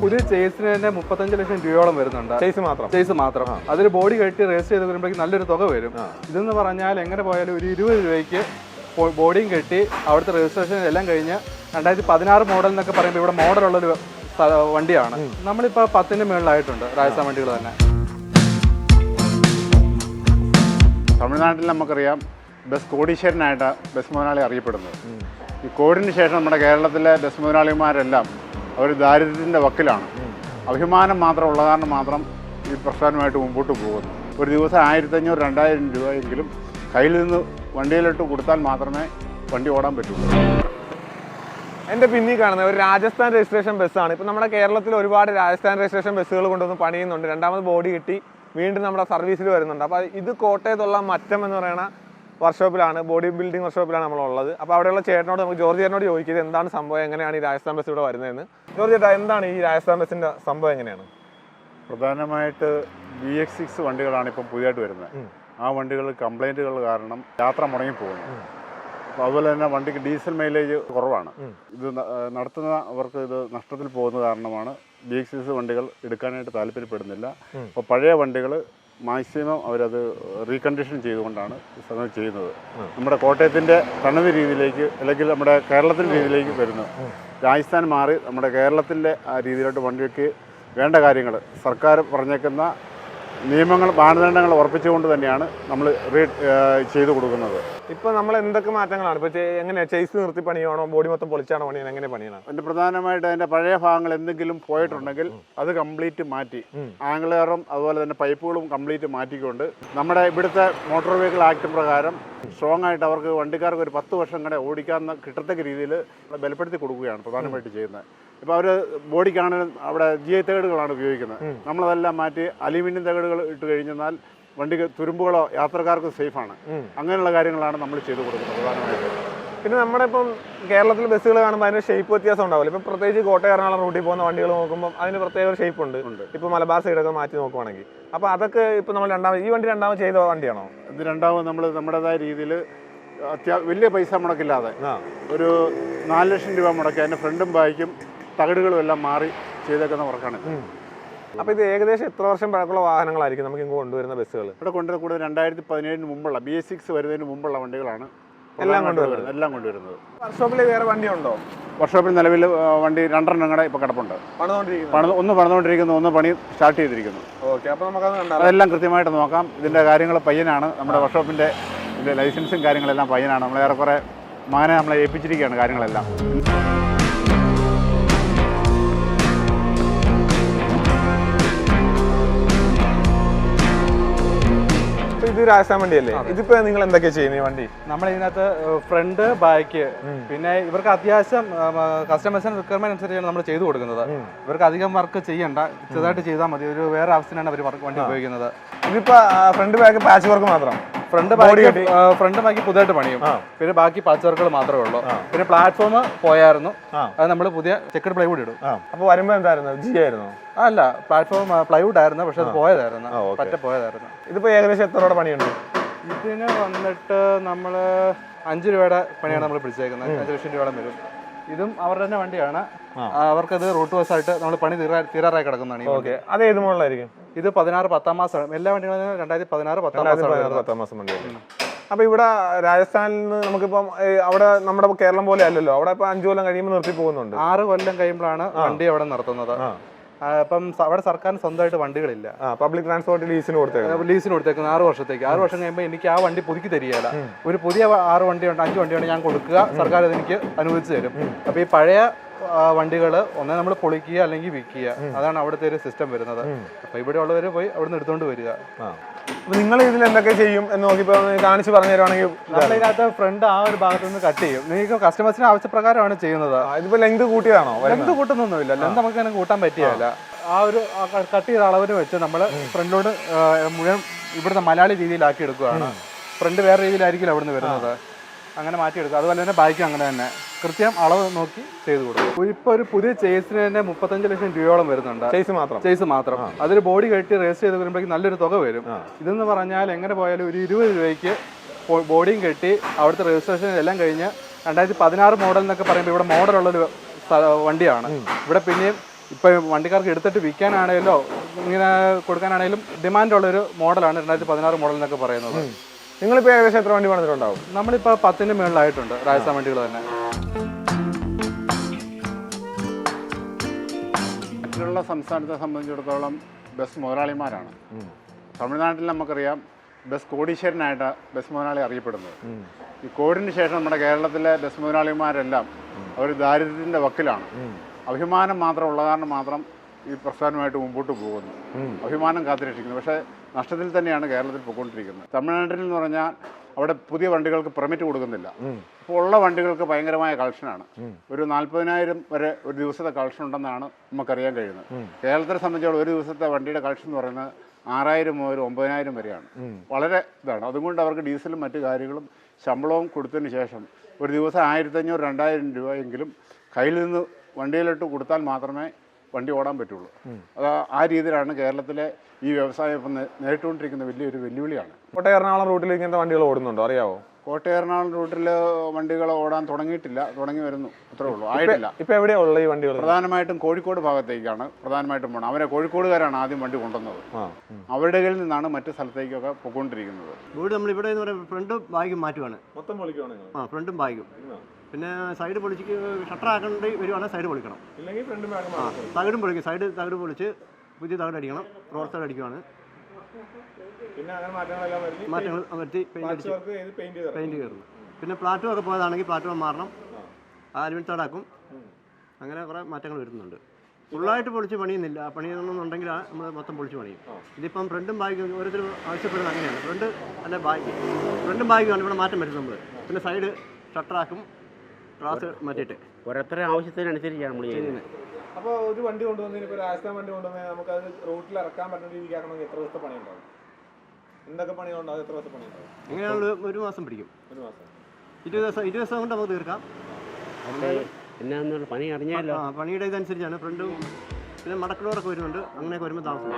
പുതിയ ചേസിന് തന്നെ 35 ലക്ഷം രൂപയോളം വരുന്നുണ്ട്. ചേസ് മാത്രം. അതിൽ ബോഡി കെട്ടി രജിസ്റ്റർ ചെയ്ത് വരുമ്പോഴേക്കും നല്ലൊരു തുക വരും. ഇതെന്ന് പറഞ്ഞാൽ എങ്ങനെ പോയാലും ഒരു 20 രൂപയ്ക്ക് ബോഡിയും കെട്ടി അവിടുത്തെ രജിസ്ട്രേഷൻ എല്ലാം കഴിഞ്ഞ് 2016 മോഡൽ എന്നൊക്കെ പറയുമ്പോൾ ഇവിടെ മോഡലുള്ളൊരു വണ്ടിയാണ്. നമ്മളിപ്പോൾ 10ന് മുകളിലായിട്ടുണ്ട് രാജസ്ഥാൻ വണ്ടികൾ തന്നെ. തമിഴ്നാട്ടിൽ നമുക്കറിയാം ബസ് കോടീശ്വരനായിട്ട് ബസ് മുതലാളി അറിയപ്പെടുന്നത്. ഈ കോവിഡിന് ശേഷം നമ്മുടെ കേരളത്തിലെ ബസ് മുതലാളിമാരെല്ലാം അവർ ദാരിദ്ര്യത്തിൻ്റെ വക്കിലാണ്. അഭിമാനം മാത്രം ഉള്ള കാരണം മാത്രം ഈ പ്രസ്ഥാനമായിട്ട് മുമ്പോട്ട് പോകുന്നു. ഒരു ദിവസം 1500-2000 രൂപയെങ്കിലും കയ്യിൽ നിന്ന് വണ്ടിയിലിട്ട് കൊടുത്താൽ മാത്രമേ വണ്ടി ഓടാൻ പറ്റുള്ളൂ. എൻ്റെ പിന്നിൽ കാണുന്നത് ഒരു രാജസ്ഥാൻ രജിസ്ട്രേഷൻ ബസ്സാണ്. ഇപ്പം നമ്മുടെ കേരളത്തിൽ ഒരുപാട് രാജസ്ഥാൻ രജിസ്ട്രേഷൻ ബസ്സുകൾ കൊണ്ടുവന്ന് പണിയുന്നുണ്ട്. രണ്ടാമത് ബോഡി കിട്ടി വീണ്ടും നമ്മുടെ സർവീസിൽ വരുന്നുണ്ട്. അപ്പോൾ ഇത് കോട്ടയത്തുള്ള മറ്റം എന്ന് പറയുന്ന വർക്ക്ഷോപ്പിലാണ്, ബോഡി ബിൽഡിംഗ് വർക്ക്ഷോപ്പിലാണ് നമ്മളുള്ളത്. അപ്പോൾ അവിടെയുള്ള ചേട്ടനോട് നമുക്ക് ജോർജ് ചേട്ടനോട് ചോദിക്കുന്നത് എന്താണ് സംഭവം, എങ്ങനെയാണ് ഈ രാജസ്ഥാൻ ബസ് ഇവിടെ വരുന്നതെന്ന്. ജോർജ് ചേട്ടാ, എന്താണ് ഈ രാജസ്ഥാൻ ബസ്സിൻ്റെ സംഭവം, എങ്ങനെയാണ്? പ്രധാനമായിട്ട് BX6 വണ്ടികളാണ് ഇപ്പം പുതിയതായിട്ട് വരുന്നത്. ആ വണ്ടികൾ കംപ്ലൈൻറ്റുകൾ കാരണം യാത്ര മുടങ്ങിപ്പോകുന്നു. അപ്പോൾ അതുപോലെ തന്നെ വണ്ടിക്ക് ഡീസൽ മൈലേജ് കുറവാണ്. ഇത് നടത്തുന്നവർക്ക് ഇത് നഷ്ടത്തിൽ പോകുന്ന കാരണമാണ് BX6 വണ്ടികൾ എടുക്കാനായിട്ട് താല്പര്യപ്പെടുന്നില്ല. അപ്പോൾ പഴയ വണ്ടികൾ മാക്സിമം അവരത് റീകണ്ടീഷൻ ചെയ്തുകൊണ്ടാണ് ചെയ്യുന്നത്. നമ്മുടെ കോട്ടയത്തിൻ്റെ തനത് രീതിയിലേക്ക് അല്ലെങ്കിൽ നമ്മുടെ കേരളത്തിൻ്റെ രീതിയിലേക്ക് വരുന്നു. രാജസ്ഥാൻ മാറി നമ്മുടെ കേരളത്തിൻ്റെ ആ രീതിയിലോട്ട് വണ്ടിക്ക് വേണ്ട കാര്യങ്ങൾ സർക്കാർ പറഞ്ഞേക്കുന്ന നിയമങ്ങൾ മാനദണ്ഡങ്ങൾ ഉറപ്പിച്ചുകൊണ്ട് തന്നെയാണ് നമ്മൾ ചെയ്തു കൊടുക്കുന്നത്. ഇപ്പോൾ നമ്മൾ എന്തൊക്കെ മാറ്റങ്ങളാണ് ഇപ്പോൾ എങ്ങനെയാണ് ചേസ് നിർത്തി പണിയാണോ, ബോഡി മൊത്തം പൊളിച്ചാണോ പണിയാണോ, എങ്ങനെ പണിയണം? അതിൻ്റെ പ്രധാനമായിട്ട് അതിൻ്റെ പഴയ ഭാഗങ്ങൾ എന്തെങ്കിലും പോയിട്ടുണ്ടെങ്കിൽ അത് കംപ്ലീറ്റ് മാറ്റി ആംഗ്ലറും അതുപോലെ തന്നെ പൈപ്പുകളും കംപ്ലീറ്റ് മാറ്റിക്കൊണ്ട് നമ്മുടെ ഇവിടുത്തെ മോട്ടോർ വെഹിക്കിൾ ആക്ട് പ്രകാരം സ്ട്രോങ് ആയിട്ട് അവർക്ക് വണ്ടിക്കാർക്ക് ഒരു 10 വർഷം കൂടെ ഓടിക്കാവുന്ന കിട്ടത്തക്ക രീതിയിൽ ബലപ്പെടുത്തി കൊടുക്കുകയാണ് പ്രധാനമായിട്ട് ചെയ്യുന്നത്. ഇപ്പോൾ അവർ ബോഡിക്കാണെങ്കിലും അവിടെ GI തകിടുകളാണ് ഉപയോഗിക്കുന്നത്. നമ്മളതെല്ലാം മാറ്റി അലൂമിനിയം തകിടുകൾ ഇട്ട് കഴിഞ്ഞാൽ വണ്ടിക്ക് തുരുമ്പുകളോ യാത്രക്കാർക്ക് സേഫാണ്. അങ്ങനെയുള്ള കാര്യങ്ങളാണ് നമ്മൾ ചെയ്തു കൊടുക്കുന്നത് പ്രധാനമായിട്ട്. പിന്നെ നമ്മുടെ ഇപ്പം കേരളത്തിൽ ബസ്സുകൾ കാണുമ്പോൾ അതിന് ഷേപ്പ് വ്യത്യാസം ഉണ്ടാവില്ല. ഇപ്പം പ്രത്യേകിച്ച് കോട്ടയം എറണാകുളം റൂട്ടിൽ പോകുന്ന വണ്ടികൾ നോക്കുമ്പോൾ അതിന് പ്രത്യേക ഒരു ഷേപ്പ് ഉണ്ട്. ഇപ്പോൾ മലബാർ സൈഡൊക്കെ മാറ്റി നോക്കുവാണെങ്കിൽ അപ്പോൾ അതൊക്കെ ഇപ്പോൾ നമ്മൾ ഈ വണ്ടി രണ്ടാമത് ചെയ്ത വണ്ടിയാണോ? ഇത് രണ്ടാമത് നമ്മൾ നമ്മുടേതായ രീതിയിൽ വലിയ പൈസ മുടക്കില്ലാതെ ഒരു 4 ലക്ഷം രൂപ മുടക്കി അതിൻ്റെ ഫ്രണ്ടും ബാക്കും തകിടുകളും എല്ലാം മാറി ചെയ്തേക്കുന്ന വർക്കാണ്. അപ്പോൾ ഇത് ഏകദേശം എത്ര വർഷം പഴക്കമുള്ള വാഹനങ്ങളായിരിക്കും നമുക്ക് ഇങ്ങ് കൊണ്ടുവരുന്ന ബസ്സുകൾ? ഇവിടെ കൊണ്ടുവരുന്ന കൂടുതൽ 2017 മുമ്പുള്ള BX6 വരുന്നതിന് മുമ്പുള്ള വണ്ടികളാണ് എല്ലാം കൊണ്ടുവരുന്നത്. വർക്ക്ഷോപ്പിൽ വേറെ വണ്ടിയുണ്ടോ? വർക്ക്ഷോപ്പിൽ നിലവിൽ വണ്ടി 2 എണ്ണം കൂടെ ഇപ്പോൾ കിടപ്പുണ്ട്. ഒന്ന് പണിതുകൊണ്ടിരിക്കുന്നു, ഒന്ന് പണി സ്റ്റാർട്ട് ചെയ്തിരിക്കുന്നു. ഓക്കെ, അപ്പോൾ നമുക്കത് അതെല്ലാം കൃത്യമായിട്ട് നോക്കാം. ഇതിൻ്റെ കാര്യങ്ങൾ പയ്യനാണ്, നമ്മുടെ വർക്ക്ഷോപ്പിൻ്റെ ഇതിൻ്റെ ലൈസൻസും കാര്യങ്ങളെല്ലാം പയ്യനാണ്. നമ്മൾ ഏറെക്കുറെ മകനെ നമ്മളെ ഏൽപ്പിച്ചിരിക്കുകയാണ് കാര്യങ്ങളെല്ലാം. ഇത് രാജസ്ഥാൻ വണ്ടിയല്ലേ? ഇതിപ്പോ നിങ്ങൾ എന്തൊക്കെയാ ചെയ്യുന്നത്? വണ്ടി നമ്മളിതിനകത്ത് ഫ്രണ്ട് ബാക്ക് പിന്നെ ഇവർക്ക് അത്യാവശ്യം കസ്റ്റമേഴ്സിന് റിക്വയർമെന്റ് അനുസരിച്ചാണ് നമ്മൾ ചെയ്തു കൊടുക്കുന്നത്. ഇവർക്ക് അധികം വർക്ക് ചെയ്യണ്ട, ചെറുതായിട്ട് ചെയ്താൽ മതി. ഒരു വേറെ ആവശ്യത്തിനാണ് അവർ വണ്ടി ഉപയോഗിക്കുന്നത്. ഇതിപ്പോ ഫ്രണ്ട് ബാക്ക് പാച്ച് വർക്ക് മാത്രം? ഫ്രണ്ട് ബാക്കി പുതിയതായിട്ട് പണിയും. പിന്നെ ബാക്കി പാച്ച് വർക്കുകൾ മാത്രമേ ഉള്ളൂ. പിന്നെ പ്ലാറ്റ്ഫോം പോയായിരുന്നു, അത് നമ്മൾ പുതിയ ചെക്കഡ് പ്ലൈവുഡ് ഇടും. അപ്പൊ വരുമ്പോ എന്തായിരുന്നു? GI ആയിരുന്നു? അല്ല, പ്ലാറ്റ്ഫോം പ്ലൈവുഡ് ആയിരുന്നു, പക്ഷെ അത് പോയതായിരുന്നു, പോയതായിരുന്നു. ഇതിപ്പോ ഏകദേശം എത്ര രൂപയുടെ പണിയുണ്ട് ഇതിന്? വന്നിട്ട് നമ്മൾ 5 രൂപയുടെ പണിയാണ് നമ്മൾ പിടിച്ചേക്കുന്നത്. 5 ലക്ഷം രൂപയോളം വരും. ഇതും അവരുടെ തന്നെ വണ്ടിയാണ്. അവർക്കത് റൂട്ട് ബസ് ആയിട്ട് നമ്മൾ പണി തീരാറായി കിടക്കുന്നതാണ്. അത് ഏത് മോഡലായിരിക്കും? ഇത് 16 10 മാസം. എല്ലാ വണ്ടികളും 2016 10 മാസം വണ്ടിയാണ്. അപ്പൊ ഇവിടെ രാജസ്ഥാനിൽ നിന്ന് നമുക്കിപ്പം അവിടെ നമ്മുടെ കേരളം പോലെ അല്ലല്ലോ, അവിടെ ഇപ്പൊ 5 കൊല്ലം കഴിയുമ്പോൾ നിർത്തി പോകുന്നുണ്ട്. 6 കൊല്ലം കഴിയുമ്പോഴാണ് വണ്ടി അവിടെ നിർത്തുന്നത്. അപ്പം അവിടെ സർക്കാരിന് സ്വന്തമായിട്ട് വണ്ടികളില്ല. പബ്ലിക് ട്രാൻസ്പോർട്ട് ലീസിന് കൊടുത്തേക്കുന്നത് 6 വർഷത്തേക്ക്. 6 വർഷം കഴിയുമ്പോൾ എനിക്ക് ആ വണ്ടി പുതുക്കി തരികയില്ല. ഒരു പുതിയ 6 വണ്ടിയുണ്ട്, 5 വണ്ടിയുണ്ട് ഞാൻ കൊടുക്കുക, സർക്കാർ അതെനിക്ക് അനുവദിച്ചു തരും. അപ്പോൾ ഈ പഴയ വണ്ടികൾ ഒന്നേ നമ്മൾ പൊളിക്കുക അല്ലെങ്കിൽ വിൽക്കുക, അതാണ് അവിടുത്തെ ഒരു സിസ്റ്റം വരുന്നത്. അപ്പോൾ ഇവിടെ ഉള്ളവർ പോയി അവിടെ നിന്ന് എടുത്തുകൊണ്ട് വരിക. നിങ്ങൾ ഇതിൽ എന്തൊക്കെ ചെയ്യും എന്ന് നോക്കിയപ്പോ കാണിച്ച് പറഞ്ഞു തരുവാണെങ്കിൽ? നമ്മളിതിനകത്ത് ഫ്രണ്ട് ആ ഒരു ഭാഗത്ത് നിന്ന് കട്ട് ചെയ്യും. നിങ്ങൾക്ക് കസ്റ്റമേഴ്സിന് ആവശ്യപ്രകാരമാണ് ചെയ്യുന്നത്. ഇതിപ്പോ ലെങ്ത് കൂട്ടിയതാണോ? ലെങ്ത് കൂട്ടുന്നൊന്നുമില്ല, ലെങ്ത് നമുക്ക് അങ്ങനെ കൂട്ടാൻ പറ്റിയല്ല. ആ ഒരു കട്ട് ചെയ്ത അളവിന് വെച്ച് നമ്മൾ ഫ്രണ്ടിലോട്ട് മുഴുവൻ ഇവിടുത്തെ മലയാളി രീതിയിലാക്കി എടുക്കുകയാണ്. ഫ്രണ്ട് വേറെ രീതിയിലായിരിക്കില്ല അവിടുന്ന് വരുന്നത്, അങ്ങനെ മാറ്റിയെടുക്കുക. അതുപോലെ തന്നെ ബാക്കും അങ്ങനെ തന്നെ കൃത്യം അളവ് നോക്കി ചെയ്ത് കൊടുക്കും. ഇപ്പോൾ ഒരു പുതിയ ചേസിന് തന്നെ 35 ലക്ഷം രൂപയോളം വരുന്നുണ്ട്. ചേസ് മാത്രം. അതിൽ ബോഡി കെട്ടി രജിസ്റ്റർ ചെയ്ത് വരുമ്പോഴേക്കും നല്ലൊരു തുക വരും. ഇതെന്ന് പറഞ്ഞാൽ എങ്ങനെ പോയാലും ഒരു 20 രൂപയ്ക്ക് ബോഡിയും കെട്ടി അവിടുത്തെ രജിസ്ട്രേഷൻ എല്ലാം കഴിഞ്ഞ് 2016 മോഡൽ എന്നൊക്കെ പറയുമ്പോൾ ഇവിടെ മോഡലുള്ളൊരു വണ്ടിയാണ്. ഇവിടെ പിന്നെയും ഇപ്പം വണ്ടിക്കാർക്ക് എടുത്തിട്ട് വിൽക്കാനാണെങ്കിലോ ഇങ്ങനെ കൊടുക്കാനാണെങ്കിലും ഡിമാൻഡുള്ളൊരു മോഡലാണ് 2016 മോഡൽ എന്നൊക്കെ പറയുന്നത്. നിങ്ങളിപ്പോൾ ഏകദേശം എത്ര വണ്ടി പണിതിട്ടുണ്ടാവും? നമ്മളിപ്പോൾ 10ന് മുകളിലായിട്ടുണ്ട് രാജസ്ഥാൻ വണ്ടികൾ തന്നെ. മറ്റുള്ള സംസ്ഥാനത്തെ സംബന്ധിച്ചിടത്തോളം ബസ് മുതലാളിമാരാണ്. തമിഴ്നാട്ടിൽ നമുക്കറിയാം ബസ് കോടീശ്വരനായിട്ട് ബസ് മുതലാളി അറിയപ്പെടുന്നത്. ഈ കോവിഡിന് ശേഷം നമ്മുടെ കേരളത്തിലെ ബസ് മുതലാളിമാരെല്ലാം അവർ ദാരിദ്ര്യത്തിൻ്റെ വക്കിലാണ്. അഭിമാനം മാത്രം ഉള്ള കാരണം മാത്രം ഈ പ്രസ്ഥാനമായിട്ട് മുമ്പോട്ട് പോകുന്നു, അഭിമാനം കാത്തുരക്ഷിക്കുന്നു. പക്ഷേ നഷ്ടത്തിൽ തന്നെയാണ് കേരളത്തിൽ പോയിക്കൊണ്ടിരിക്കുന്നത്. തമിഴ്നാട്ടിൽ എന്ന് പറഞ്ഞാൽ അവിടെ പുതിയ വണ്ടികൾക്ക് പെർമിറ്റ് കൊടുക്കുന്നില്ല. ഇപ്പോൾ ഉള്ള വണ്ടികൾക്ക് ഭയങ്കരമായ കളക്ഷനാണ്. ഒരു 40,000 വരെ ഒരു ദിവസത്തെ കളക്ഷൻ ഉണ്ടെന്നാണ് നമുക്കറിയാൻ കഴിയുന്നത്. കേരളത്തെ സംബന്ധിച്ചോളം ഒരു ദിവസത്തെ വണ്ടിയുടെ കളക്ഷൻ എന്ന് പറയുന്നത് 6,000 മുതൽ 9,000 വരെയാണ്. വളരെ ഇതാണ്. അതുകൊണ്ട് അവർക്ക് ഡീസലും മറ്റു കാര്യങ്ങളും ശമ്പളവും കൊടുത്തതിന് ശേഷം ഒരു ദിവസം 1,500-2,000 രൂപയെങ്കിലും കയ്യിൽ നിന്ന് വണ്ടിയിലിട്ട് കൊടുത്താൽ മാത്രമേ വണ്ടി ഓടാൻ പറ്റുള്ളൂ. അത് ആ രീതിയിലാണ് കേരളത്തിലെ ഈ വ്യവസായം ഇപ്പം നേരിട്ടുകൊണ്ടിരിക്കുന്ന വലിയൊരു വെല്ലുവിളിയാണ്. കോട്ടയം എറണാകുളം റൂട്ടിൽ ഇങ്ങനത്തെ വണ്ടികൾ ഓടുന്നുണ്ടോ, അറിയാവോ? കോട്ടയം എറണാകുളം റൂട്ടിൽ വണ്ടികൾ ഓടാൻ തുടങ്ങിയിട്ടില്ല, തുടങ്ങി വരുന്നു, അത്രേ ഉള്ളൂ, ആയിട്ടില്ല. ഇപ്പം എവിടെയാണ് ഉള്ളത് ഈ വണ്ടികൾ? പ്രധാനമായിട്ടും കോഴിക്കോട് ഭാഗത്തേക്കാണ് പ്രധാനമായിട്ടും പോകണം. അവരെ കോഴിക്കോടുകാരാണ് ആദ്യം വണ്ടി കൊണ്ടുവന്നത്. അവരുടെ കയ്യിൽ നിന്നാണ് മറ്റു സ്ഥലത്തേക്കൊക്കെ പോയിക്കൊണ്ടിരിക്കുന്നത്. വീട് നമ്മളിവിടെ എന്ന് പറയുമ്പോൾ ഫ്രണ്ടും ബാഗും മാറ്റുവാണ്. മൊത്തം പൊളിക്കുവാണെങ്കിൽ ഫ്രണ്ടും ബാഗും. പിന്നെ സൈഡ് പൊളിച്ച് ഷട്ടർ ആക്കേണ്ടി വരുവാണെങ്കിൽ സൈഡ് പൊളിക്കണം. ഇല്ലെങ്കിൽ ഫ്രണ്ടും ബാഗും. തകിടും പൊളിക്കും. തകിട് പൊളിച്ച് പുതിയ തകിട് അടിക്കണം. റോഡ് സൈഡ് അടിക്കുവാണ്. പിന്നെ അങ്ങനെ മാറ്റങ്ങളെല്ലാം മാറ്റങ്ങൾ വരുത്തി പെയിന്റ് കയറുന്നു. പിന്നെ പ്ലാറ്റ്ഫോം ഒക്കെ പോയതാണെങ്കിൽ പ്ലാറ്റ്ഫോം മാറണം. ആലുമിൻ തടാക്കും. അങ്ങനെ കുറേ മാറ്റങ്ങൾ വരുന്നുണ്ട്. ഫുള്ളായിട്ട് പൊളിച്ച് പണിയുന്നില്ല. പണിയണമെന്നുണ്ടെങ്കിലാണ് നമ്മൾ മൊത്തം പൊളിച്ച് പണിയും. ഇതിപ്പം ഫ്രണ്ടും ബാഗും ഓരോരുത്തർ ആവശ്യപ്പെടുന്നത് അങ്ങനെയാണ്. ഫ്രണ്ട് അല്ല ബാഗ്. ഫ്രണ്ടും ബാഗുമാണ് ഇവിടെ മാറ്റം വരുന്നത് നമ്മൾ. പിന്നെ സൈഡ് ഷട്ടറാക്കും. ക്ലാസ് മാറ്റിയിട്ട് ഓരോരുത്തരുടെ ആവശ്യത്തിനനുസരിച്ചാണ് നമ്മൾ ചെയ്യുന്നത്. അപ്പോൾ ഒരു വണ്ടി കൊണ്ടുവന്നതിന് ഇപ്പോൾ രാജസ്ഥാൻ വണ്ടി കൊണ്ടുവന്നതിന് നമുക്കത് റൂട്ടിൽ ഇറക്കാൻ പറ്റുന്ന രീതിക്കാക്കണമെങ്കിൽ എത്ര ദിവസത്തെ പണിയുണ്ടാവും? എന്തൊക്കെ പണിയുണ്ടാവും? എത്ര ദിവസത്തെ പണിയുണ്ടാവും? എങ്ങനെയാണല്ലോ 1 മാസം പിടിക്കും. 1 മാസം 20 ദിവസം കൊണ്ട് നമുക്ക് തീർക്കാം. എന്നാന്നുള്ള പണി അറിഞ്ഞാലോ. പണിയുടെ ഇതനുസരിച്ചാണ്. ഫ്രണ്ടും പിന്നെ മടക്കലോറൊക്കെ വരുന്നുണ്ട്. അങ്ങനെയൊക്കെ വരുമ്പോൾ താമസം.